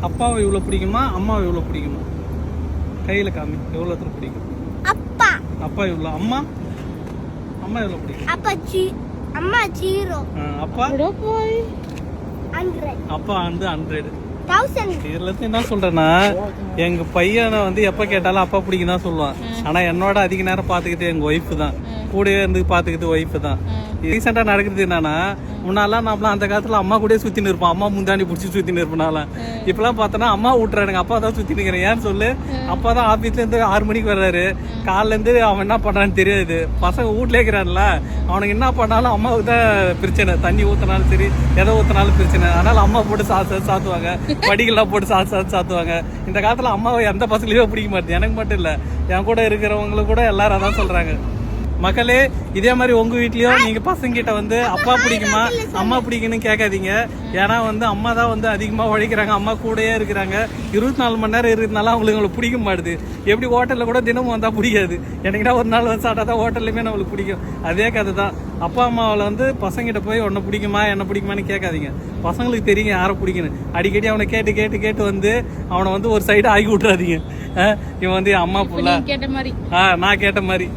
அப்பாவை இவ்வளோ பிடிக்குமா அம்மாவை இவ்வளோ பிடிக்குமா? கையில் காமி, எவ்வளோ பிடிக்கும்? அப்பா. அப்பா இவ்வளோ. அம்மா அம்மா எவ்வளோ பிடிக்கும்? அம்மா 0. அப்பா 100. அப்பா வந்து 100. 1000. இதுல இருந்து என்ன சொல்றேன்னா, எங்க பையனை வந்து எப்ப கேட்டாலும் அப்பா பிடிக்கும் தான் சொல்லுவான். ஆனா என்னோட அதிக நேரம் பாத்துக்கிட்டு எங்க ஒய்ஃப் தான், கூடவே இருந்து பாத்துக்கிட்டு ஒய்ஃப் தான். ரீசெண்டா நடக்கிறது என்னன்னா, முன்னாலாம் நம்மளாம் அந்த காலத்துல அம்மா கூட சுத்தின்னு இருப்போம், அம்மா முந்தாண்டி பிடிச்சி சுத்தின்னு இருப்பனாலாம். இப்பெல்லாம் பார்த்தோன்னா அம்மா விட்டுறானுங்க, அப்பா தான் சுத்தி நிக்கிறேன். ஏன்னு சொல்லு, அப்பா தான் ஆபீஸ்ல இருந்து 6 மணிக்கு வர்றாரு, காலில இருந்து அவன் என்ன பண்றான்னு தெரியாது. பசங்க வீட்லயே இருக்கிறான்ல, அவனுக்கு என்ன பண்ணாலும் அம்மாவுக்கு தான் பிரச்சனை. தண்ணி ஊத்தினாலும் சரி, எதை ஊத்தினாலும் பிரச்சனை. அதனால அம்மா போட்டு சாத்துவாங்க, படிக்கலாம் போட்டு சாத்துவாங்க. இந்த காலத்துல அம்மாவை எந்த பசங்களையுமே பிடிக்க மாட்டேது. எனக்கு மட்டும் இல்ல, என் கூட இருக்கிறவங்களுக்கு கூட எல்லாரும் அதான் சொல்றாங்க. மக்களே, இதே மாதிரி உங்க வீட்லயும் நீங்க பசங்க கிட்ட வந்து அப்பா பிடிக்குமா அம்மா பிடிக்குன்னு கேட்காதீங்க. ஏன்னா வந்து அம்மா தான் வந்து அதிகமா உழைக்கிறாங்க, அம்மா கூடயே இருக்கிறாங்க. 24 மணி நேரம் இருக்கிறதுனால அவங்களுக்கு பிடிக்க மாட்டுது. எப்படி ஹோட்டல்ல கூட தினமும் வந்தா பிடிக்காது, எனக்குன்னா ஒரு நாள் வந்து சாப்பிட்டா தான் ஹோட்டல்லுமே நம்மளுக்கு பிடிக்கும். அதே கதை தான். அப்பா அம்மாவில் வந்து பசங்கிட்ட போய் உன்னை பிடிக்குமா என்ன பிடிக்குமான்னு கேட்காதீங்க. பசங்களுக்கு தெரியுங்க யாரை பிடிக்கணும். அடிக்கடி அவனை கேட்டு வந்து அவனை வந்து ஒரு சைடு ஆகி விட்டுறாதீங்க. இவன் வந்து அம்மா புள்ள கேட்ட மாதிரி நான் கேட்ட மாதிரி